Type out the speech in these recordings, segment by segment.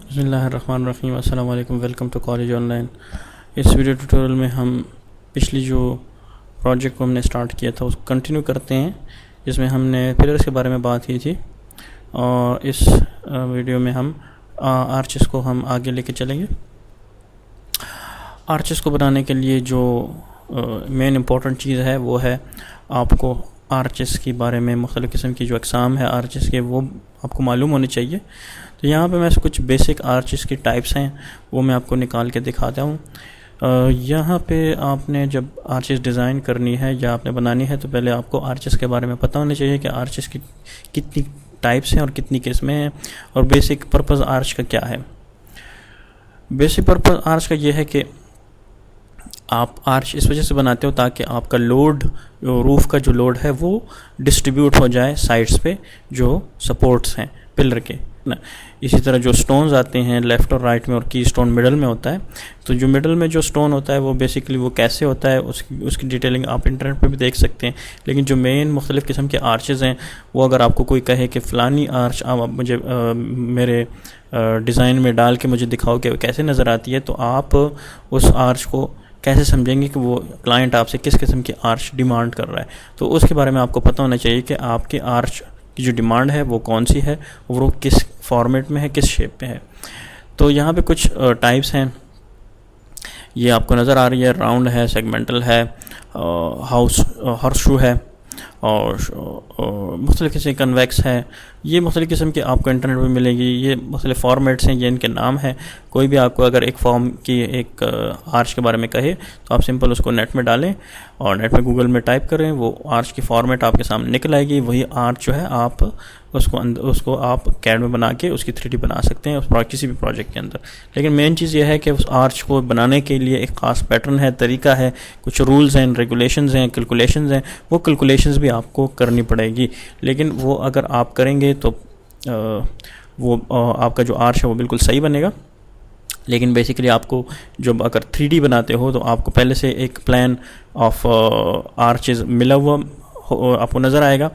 बिस्मिल्लाहिर्रहमानिर्रहीम। अस्सलाम वालेकुम। Welcome to college online. इस वीडियो ट्यूटोरियल में हम पिछली जो प्रोजेक्ट को हमने स्टार्ट किया था उसको कंटिन्यू करते हैं, जिसमें हमने पिलर्स के बारे में बात की थी। और इस वीडियो में हम आर्चेस को हम आगे लेके चलेंगे। आर्चेस को बनाने के लिए जो मेन इम्पॉर्टेंट चीज़ है वो है आपको आर्चेस के बारे में, मुख्तलिफ़ किस्म की जो अक़साम है आर्चेस के, वो आपको मालूम होने चाहिए। तो यहाँ पे मैं कुछ बेसिक आर्चेस की टाइप्स हैं वो मैं आपको निकाल के दिखाता हूँ। यहाँ पे आपने जब आर्चेस डिज़ाइन करनी है या आपने बनानी है तो पहले आपको आर्चेस के बारे में पता होना चाहिए कि आर्चेस की कितनी टाइप्स हैं और कितनी किस्में हैं, और बेसिक पर्पज़ आर्च का क्या है। बेसिक पर्पज़ आर्च का ये है कि आप आर्च इस वजह से बनाते हो ताकि आपका लोड, जो रूफ़ का जो लोड है वो डिस्ट्रीब्यूट हो जाए साइड्स पे जो सपोर्ट्स हैं पिलर के ना। इसी तरह जो स्टोन्स आते हैं लेफ़्ट और राइट में, और की स्टोन मिडल में होता है, तो जो मिडल में जो स्टोन होता है वो बेसिकली वो कैसे होता है उसकी डिटेलिंग आप इंटरनेट पे भी देख सकते हैं। लेकिन जो मेन मुख्तलिफ़ किस्म के आर्चेज़ हैं वो अगर आपको कोई कहे कि फ़लानी आर्च आप मुझे मेरे डिज़ाइन में डाल के मुझे दिखाओ कि कैसे नज़र आती है, तो आप उस आर्च को कैसे समझेंगे कि वो क्लाइंट आपसे किस किस्म की आर्च डिमांड कर रहा है। तो उसके बारे में आपको पता होना चाहिए कि आपके आर्च की जो डिमांड है वो कौन सी है और वो किस फॉर्मेट में है, किस शेप में है। तो यहाँ पे कुछ टाइप्स हैं, ये आपको नज़र आ रही है। राउंड है, सेगमेंटल है, हॉर्स शू है, और मुख्तलिफ़ किस्म की कन्वेक्स है। ये मुख्तलिफ़ किस्म की आपको इंटरनेट पे मिलेगी। ये मुख्तलिफ़ फॉर्मेट्स हैं, ये इनके नाम हैं। कोई भी आपको अगर एक फॉर्म की एक आर्च के बारे में कहे तो आप सिंपल उसको नेट में डालें और नेट में गूगल में टाइप करें, वो आर्च की फॉर्मेट आपके सामने निकल आएगी। वही आर्च जो है आप उसको आप कैड में बना के उसकी 3D बना सकते हैं किसी भी प्रोजेक्ट के अंदर। लेकिन मेन चीज़ ये है कि उस आर्च को बनाने के लिए एक ख़ास पैटर्न है, तरीका है, कुछ रूल्स हैं, रेगुलेशंस हैं, कैलकुलेशंस हैं। वो कैलकुलेशंस भी आपको करनी पड़ेगी, लेकिन वो अगर आप करेंगे तो आपका जो आर्च है वो बिल्कुल सही बनेगा। लेकिन बेसिकली आपको जब अगर 3D बनाते हो तो आपको पहले से एक प्लान ऑफ आर्चेस मिला हुआ आपको नज़र आएगा,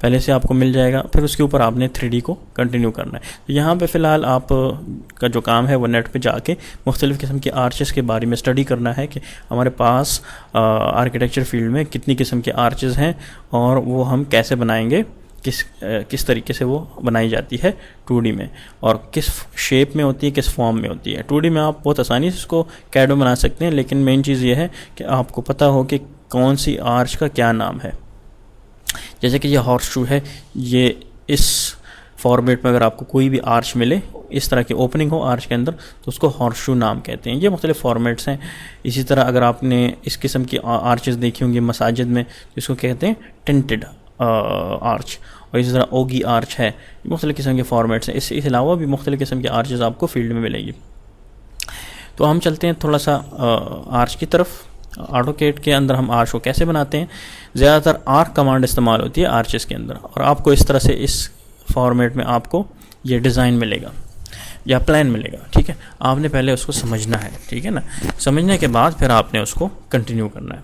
पहले से आपको मिल जाएगा, फिर उसके ऊपर आपने 3D को कंटिन्यू करना है। तो यहाँ पे फ़िलहाल आप का जो काम है वो नेट पे जाके मुख्तलिफ़ किस्म के आर्चेस के बारे में स्टडी करना है कि हमारे पास आर्किटेक्चर फील्ड में कितनी किस्म के आर्चेस हैं और वो हम कैसे बनाएंगे, किस तरीके से वो बनाई जाती है 2D में, और किस शेप में होती है, किस फॉर्म में होती है। 2D में आप बहुत आसानी से इसको कैड में बना सकते हैं, लेकिन मेन चीज़ ये है कि आपको पता हो कि कौन सी आर्च का क्या नाम है। जैसे कि ये हॉर्स शू है, ये इस फॉर्मेट में अगर आपको कोई भी आर्च मिले, इस तरह की ओपनिंग हो आर्च के अंदर, तो उसको हॉर्स शू नाम कहते हैं। ये मुख्तलिफ फॉर्मेट्स हैं। इसी तरह अगर आपने इस किस्म की आर्चेस देखी होंगी मसाजिद में, इसको कहते हैं टेंटेड आर्च, और इसी तरह ओगी आर्च है। मुख्तलिफ किस्म के फॉर्मेट्स हैं। इसके अलावा भी मुख्तलिफ किस्म के आर्चेस आपको फील्ड में मिलेगी। तो हम चलते हैं थोड़ा सा आर्च की तरफ। ऑटोकैड के अंदर हम आर्च को कैसे बनाते हैं, ज़्यादातर आर्क कमांड इस्तेमाल होती है आर्चेस के अंदर, और आपको इस तरह से इस फॉर्मेट में आपको ये डिज़ाइन मिलेगा या प्लान मिलेगा। ठीक है, आपने पहले उसको समझना है, ठीक है ना। समझने के बाद फिर आपने उसको कंटिन्यू करना है।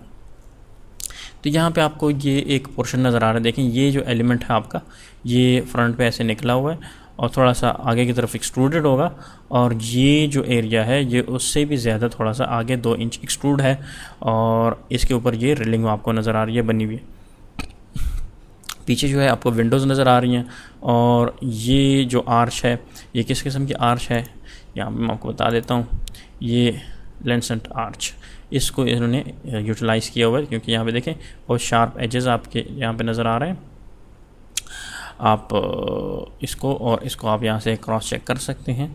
तो यहाँ पे आपको ये एक पोर्शन नज़र आ रहा है, देखें ये जो एलिमेंट है आपका, ये फ्रंट पे ऐसे निकला हुआ है और थोड़ा सा आगे की तरफ एक्सट्रूडेड होगा, और ये जो एरिया है ये उससे भी ज़्यादा थोड़ा सा आगे 2 इंच एक्सट्रूड है, और इसके ऊपर ये रिलिंग आपको नज़र आ रही है बनी हुई। पीछे जो है आपको विंडोज़ नज़र आ रही हैं, और ये जो आर्च है ये किस किस्म की आर्च है यहाँ पर मैं आपको बता देता हूँ। ये लेंसेंट आर्च, इसको इन्होंने यूटिलाइज़ किया हुआ है, क्योंकि यहाँ पे देखें बहुत शार्प एजेस आपके यहाँ पे नज़र आ रहे हैं। आप इसको और इसको आप यहाँ से क्रॉस चेक कर सकते हैं।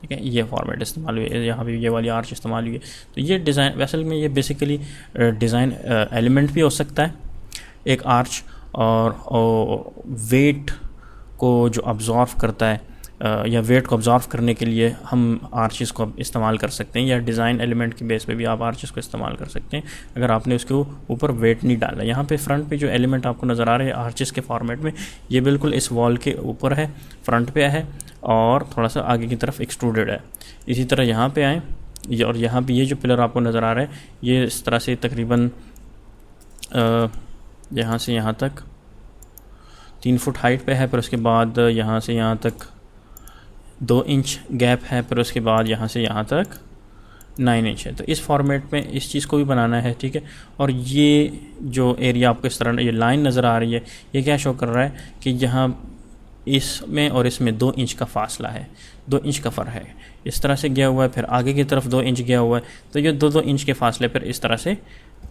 ठीक है, ये फॉर्मेट इस्तेमाल हुई है, यहाँ पे ये वाली आर्च इस्तेमाल हुई है। तो ये डिज़ाइन वेसल में ये बेसिकली डिज़ाइन एलिमेंट भी हो सकता है एक आर्च, और वेट को जो अब्जॉर्व करता है या वेट को ऑब्जर्व करने के लिए हम आर्चेस को इस्तेमाल कर सकते हैं, या डिज़ाइन एलिमेंट की बेस पे भी आप आर्चेस को इस्तेमाल कर सकते हैं अगर आपने उसके ऊपर वेट नहीं डाला। यहाँ पे फ्रंट पे जो एलिमेंट आपको नज़र आ रहे हैं आर्चेस के फॉर्मेट में, ये बिल्कुल इस वॉल के ऊपर है, फ्रंट पे है और थोड़ा सा आगे की तरफ एक्सट्रूडेड है। इसी तरह यहाँ पर आएँ, और यहाँ पर ये जो पिलर आपको नज़र आ रहा है ये इस तरह से तकरीबन यहाँ से यहाँ तक 3 फुट हाइट पे है, फिर उसके बाद यहाँ से यहाँ तक 2 इंच गैप है, फिर उसके बाद यहाँ से यहाँ तक 9 इंच है। तो इस फॉर्मेट में इस चीज़ को भी बनाना है, ठीक है। और ये जो एरिया आपको इस तरह ये लाइन नज़र आ रही है, ये क्या शो कर रहा है कि यहाँ इसमें और इसमें 2 इंच का फासला है, 2 इंच का फ़र्क है। इस तरह से गया हुआ है, फिर आगे की तरफ 2 इंच गया हुआ है, तो ये 2-2 इंच के फासले पर इस तरह से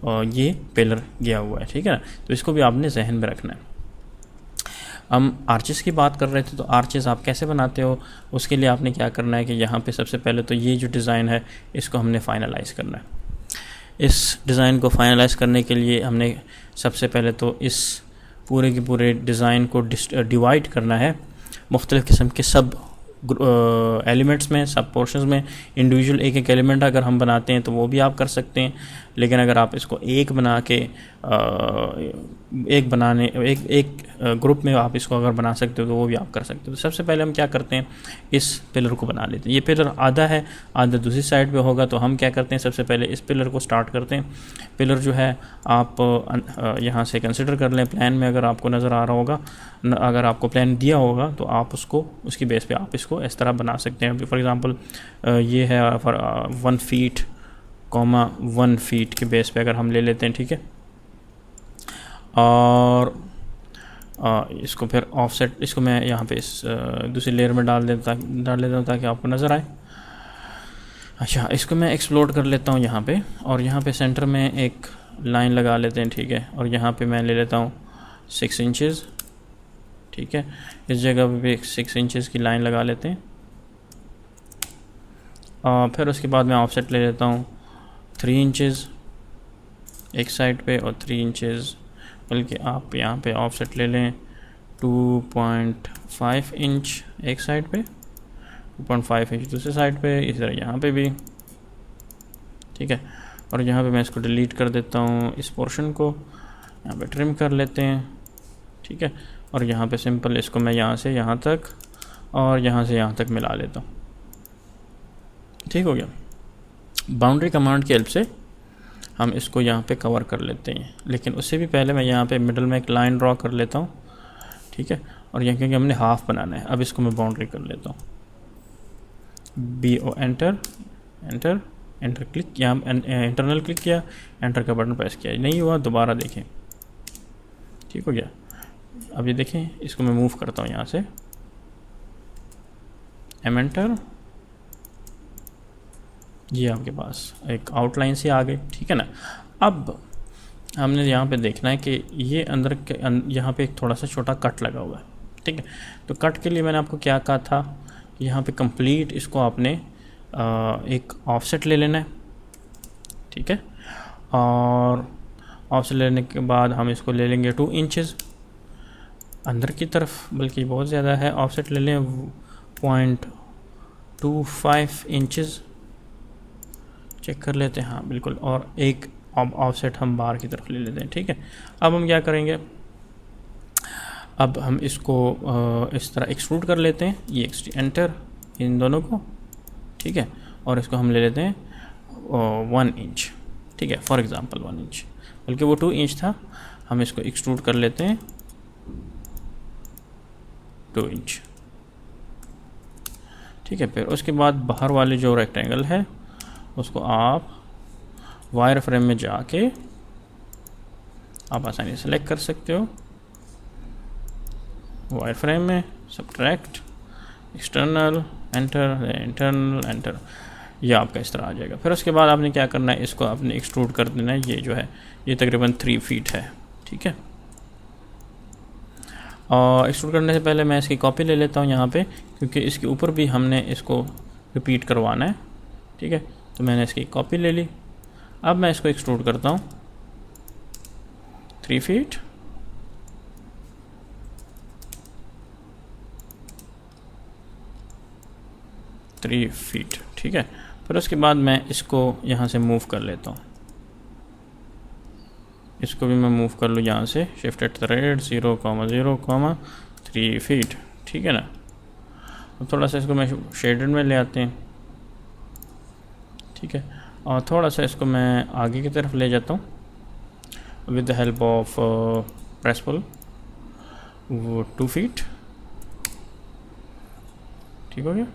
ये पिलर गया हुआ है, ठीक है ना। तो इसको भी आपने जहन में रखना है। हम आर्चेस की बात कर रहे थे, तो आर्चेस आप कैसे बनाते हो, उसके लिए आपने क्या करना है कि यहाँ पे सबसे पहले तो ये जो डिज़ाइन है इसको हमने फाइनलाइज़ करना है। इस डिज़ाइन को फाइनलाइज़ करने के लिए हमने सबसे पहले तो इस पूरे के पूरे डिज़ाइन को डिवाइड करना है मुख्तलिफ़ किस्म के सब एलिमेंट्स में, सब पोर्शंस में। इंडिविजुअल एक एक एलिमेंट अगर हम बनाते हैं तो वो भी आप कर सकते हैं, लेकिन अगर आप इसको एक बना के एक ग्रुप में आप इसको अगर बना सकते हो तो वो भी आप कर सकते हो। तो सबसे पहले हम क्या करते हैं, इस पिलर को बना लेते हैं। ये पिलर आधा है, आधा दूसरी साइड पे होगा, तो हम क्या करते हैं, सबसे पहले इस पिलर को स्टार्ट करते हैं। पिलर जो है आप यहाँ से कंसिडर कर लें, प्लान में अगर आपको नज़र आ रहा होगा, अगर आपको प्लान दिया होगा तो आप उसको उसकी बेस पे आप इसको इस तरह बना सकते हैं। फॉर एग्ज़ाम्पल ये है 1 फीट, 1 फीट के बेस पे अगर हम ले लेते हैं, ठीक है। और इसको फिर ऑफसेट, इसको मैं यहाँ पे इस दूसरी लेयर में डाल लेता हूँ ताकि आपको नज़र आए। अच्छा, इसको मैं एक्सप्लोड कर लेता हूँ यहाँ पे, और यहाँ पे सेंटर में एक लाइन लगा लेते हैं, ठीक है। और यहाँ पे मैं ले लेता हूँ 6 इंचेस, ठीक है। इस जगह पे भी 6 इंचेस की लाइन लगा लेते हैं। फिर उसके बाद मैं ऑफसेट ले लेता हूँ 3 इंचेस एक साइड पे, और 3 इंचेस, बल्कि आप यहाँ पे ऑफसेट ले लें 2.5 इंच एक साइड पे, 2.5 इंच दूसरी साइड पे, इसी तरह यहाँ पे भी, ठीक है। और यहाँ पे मैं इसको डिलीट कर देता हूँ, इस पोर्शन को यहाँ पे ट्रिम कर लेते हैं, ठीक है। और यहाँ पे सिंपल इसको मैं यहाँ से यहाँ तक और यहाँ से यहाँ तक मिला लेता हूँ, ठीक हो गया। बाउंड्री कमांड की हेल्प से हम इसको यहाँ पे कवर कर लेते हैं, लेकिन उससे भी पहले मैं यहाँ पे मिडल में एक लाइन ड्रॉ कर लेता हूँ, ठीक है। और यहाँ क्योंकि हमने हाफ बनाना है, अब इसको मैं बाउंड्री कर लेता हूँ। BO enter enter enter click, यहाँ इंटरनल क्लिक किया, एंटर का बटन प्रेस किया, नहीं हुआ, दोबारा देखें, ठीक हो गया। अब ये देखें, इसको मैं मूव करता हूँ यहाँ से, एंटर, ये आपके पास एक आउटलाइन से आ गई, ठीक है ना। अब हमने यहाँ पे देखना है कि ये अंदर के यहाँ पे एक थोड़ा सा छोटा कट लगा हुआ है, ठीक है। तो कट के लिए मैंने आपको क्या कहा था कि यहाँ पे कंप्लीट इसको आपने एक ऑफसेट ले लेना है, ठीक है। और ऑफसेट लेने के बाद हम इसको ले लेंगे 2 इंचेस अंदर की तरफ, बल्कि बहुत ज़्यादा है, ऑफसेट ले लें 0.25 इंचेस, चेक कर लेते हैं, हाँ बिल्कुल। और एक ऑफसेट हम बाहर की तरफ ले लेते हैं, ठीक है। अब हम क्या करेंगे, अब हम इसको इस तरह एक्सट्रूड कर लेते हैं, ये एंटर इन दोनों को, ठीक है। और इसको हम ले लेते हैं 1 इंच, ठीक है, फॉर एग्ज़ाम्पल 1 इंच, बल्कि वो 2 इंच था, हम इसको एक्सट्रूड कर लेते हैं 2 इंच, ठीक है। फिर उसके बाद बाहर वाले जो रेक्टेंगल है उसको आप वायर फ्रेम में जाके आप आसानी से सेलेक्ट कर सकते हो, वायर फ्रेम में subtract external enter, internal enter, ये आपका इस तरह आ जाएगा। फिर उसके बाद आपने क्या करना है, इसको आपने एक्सट्रूड कर देना है, ये जो है ये तकरीबन 3 फीट है, ठीक है। और एक्सट्रूड करने से पहले मैं इसकी कॉपी ले लेता हूँ यहाँ पे, क्योंकि इसके ऊपर भी हमने इसको रिपीट करवाना है, ठीक है। तो मैंने इसकी कॉपी ले ली। अब मैं इसको एक्सट्रूड करता हूँ 3 फीट, ठीक है। फिर उसके बाद मैं इसको यहाँ से मूव कर लेता हूँ, इसको भी मैं मूव कर लूँ यहाँ से, शिफ्टेड थ्रेड 0,0,3 फीट, ठीक है ना। अब थोड़ा सा इसको मैं शेडेड में ले आते हैं, ठीक है। और थोड़ा सा इसको मैं आगे की तरफ ले जाता हूँ with the help of press pull, वो 2 फीट, ठीक हो गया।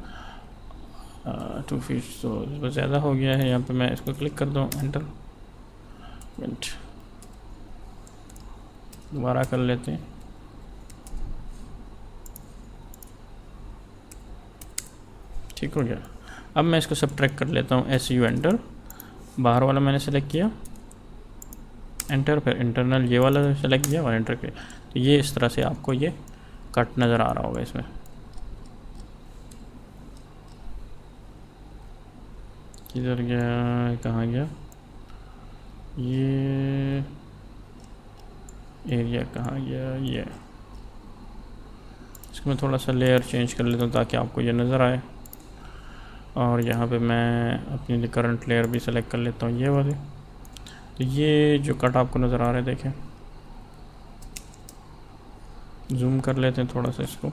2 फीट तो ज़्यादा हो गया है। यहाँ पे मैं इसको क्लिक कर दूँ, एंटर, मिनट दोबारा कर लेते हैं। ठीक हो गया। अब मैं इसको सब्ट्रैक्ट कर लेता हूँ, SU एंटर, बाहर वाला मैंने सेलेक्ट किया, एंटर, फिर इंटरनल ये वाला सेलेक्ट किया और एंटर किया। तो ये इस तरह से आपको ये कट नज़र आ रहा होगा इसमें। किधर गया, कहाँ गया ये एरिया, कहाँ गया ये। इसको मैं थोड़ा सा लेयर चेंज कर लेता हूँ ताकि आपको ये नज़र आए। और यहाँ पे मैं अपनी करंट लेयर भी सेलेक्ट कर लेता हूँ, ये वाली। तो ये जो कट आपको नज़र आ रहा है, देखें, जूम कर लेते हैं थोड़ा सा इसको।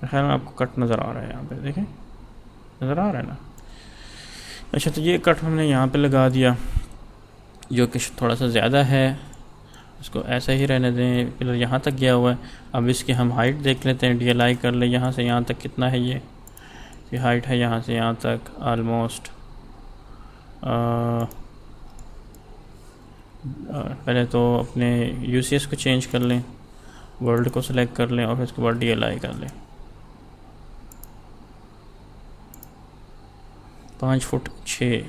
खैर आपको कट नज़र आ रहा है यहाँ पे, देखें, नज़र आ रहा है ना। अच्छा, तो ये कट हमने यहाँ पे लगा दिया, जो कि थोड़ा सा ज़्यादा है। इसको ऐसा ही रहने दें, पिलर यहाँ तक गया हुआ है। अब इसकी हम हाइट देख लेते हैं, DLI कर ले, यहाँ से यहाँ तक कितना है ये हाइट है यहाँ से यहाँ तक ऑलमोस्ट। पहले तो अपने UCS को चेंज कर लें, वर्ल्ड को सिलेक्ट कर लें और फिर उसके बाद DLI कर लें। 5 फुट 6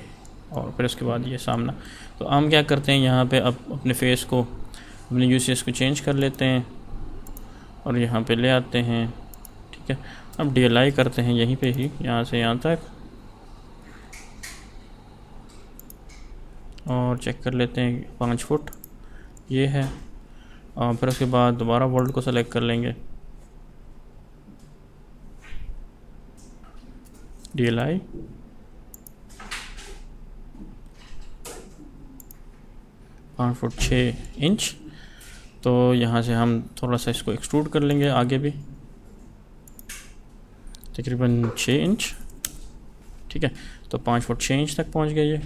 और फिर उसके बाद ये सामना। तो हम क्या करते हैं, यहाँ पे अब अपने फेस को, अपने UCS को चेंज कर लेते हैं और यहाँ पे ले आते हैं। ठीक है, अब DLI करते हैं यहीं पे ही, यहाँ से यहाँ तक, और चेक कर लेते हैं 5 फुट ये है। और फिर उसके बाद दोबारा वर्ल्ड को सेलेक्ट कर लेंगे, DLI, पाँच फुट 6 इंच। तो यहाँ से हम थोड़ा सा इसको एक्सट्रूड कर लेंगे आगे भी, तकरीबन 6 इंच। ठीक है, तो 5 फुट 6 इंच तक पहुँच गए ये।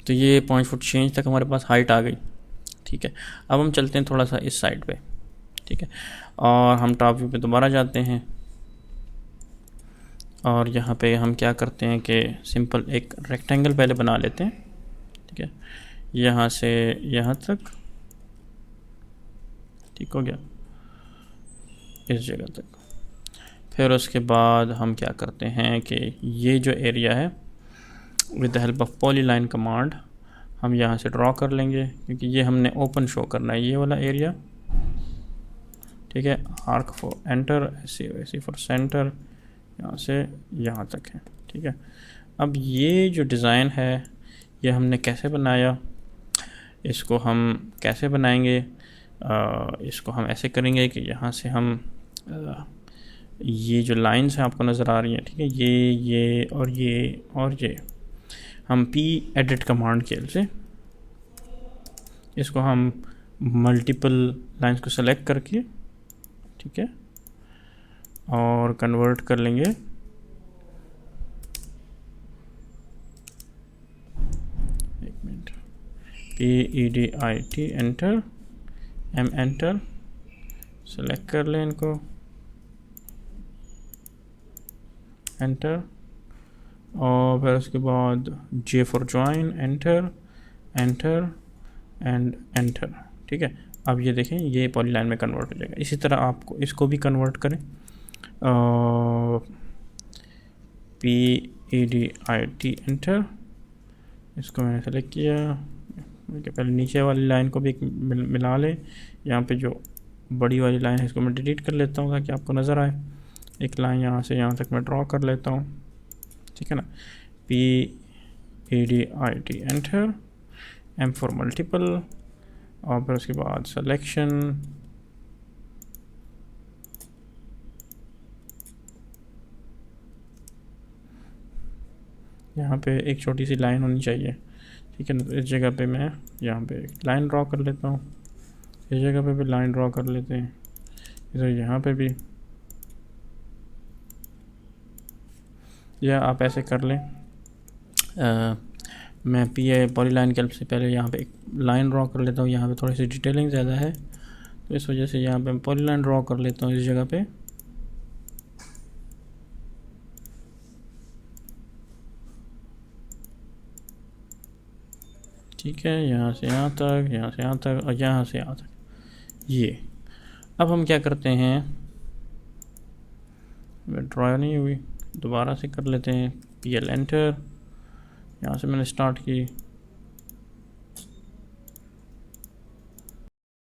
तो ये 5 फुट 6 इंच तक हमारे पास हाइट आ गई। ठीक है, अब हम चलते हैं थोड़ा सा इस साइड पे। ठीक है, और हम टॉप व्यू पे दोबारा जाते हैं और यहाँ पे हम क्या करते हैं कि सिंपल एक रेक्टेंगल पहले बना लेते हैं। ठीक है, यहाँ से यहाँ तक, ठीक हो गया, इस जगह तक। फिर उसके बाद हम क्या करते हैं कि ये जो एरिया है, with the help of polyline command हम यहाँ से ड्रॉ कर लेंगे, क्योंकि ये हमने ओपन शो करना है, ये वाला एरिया। ठीक है, आर्क फॉर एंटर, ऐसे फॉर सेंटर, यहाँ से यहाँ तक है। ठीक है, अब ये जो डिज़ाइन है ये हमने कैसे बनाया, इसको हम कैसे बनाएंगे, इसको हम ऐसे करेंगे कि यहाँ से हम ये जो लाइंस हैं आपको नज़र आ रही हैं, ठीक है, ये और ये हम P एडिट कमांड के से इसको हम मल्टीपल लाइंस को सेलेक्ट करके, ठीक है, और कन्वर्ट कर लेंगे PEDIT enter, M enter, select कर लें इनको, एंटर, और फिर उसके बाद J for join, enter, enter and enter. ठीक है, अब ये देखें ये पॉलीलाइन में कन्वर्ट हो जाएगा। इसी तरह आपको इसको भी कन्वर्ट करें, PEDIT एंटर, इसको मैंने सेलेक्ट किया। पहले नीचे वाली लाइन को भी मिला लें, यहाँ पे जो बड़ी वाली लाइन है इसको मैं डिलीट कर लेता हूँ ताकि आपको नज़र आए। एक लाइन यहाँ से यहाँ तक मैं ड्रॉ कर लेता हूँ, ठीक है ना। PEDIT enter, M for multiple, और फिर उसके बाद सिलेक्शन, यहाँ पे एक छोटी सी लाइन होनी चाहिए, ठीक है ना। तो इस जगह पे मैं यहाँ पे एक लाइन ड्रॉ कर लेता हूँ, इस जगह पे भी लाइन ड्रॉ कर लेते हैं, इधर यहाँ पे भी, या आप ऐसे कर लें मैं पॉलीलाइन कैल्प से पहले यहाँ पे एक लाइन ड्रॉ कर लेता हूँ। यहाँ पे थोड़ी सी डिटेलिंग ज़्यादा है तो इस वजह से यहाँ पे मैं पॉलीलाइन ड्रॉ कर लेता हूँ इस जगह पे। ठीक है, यहाँ से यहाँ तक, यहाँ से यहाँ तक और यहाँ से यहाँ तक। ये अब हम क्या करते हैं, ड्रॉ नहीं हुई, दोबारा से कर लेते हैं। PL एंटर, यहाँ से मैंने स्टार्ट की,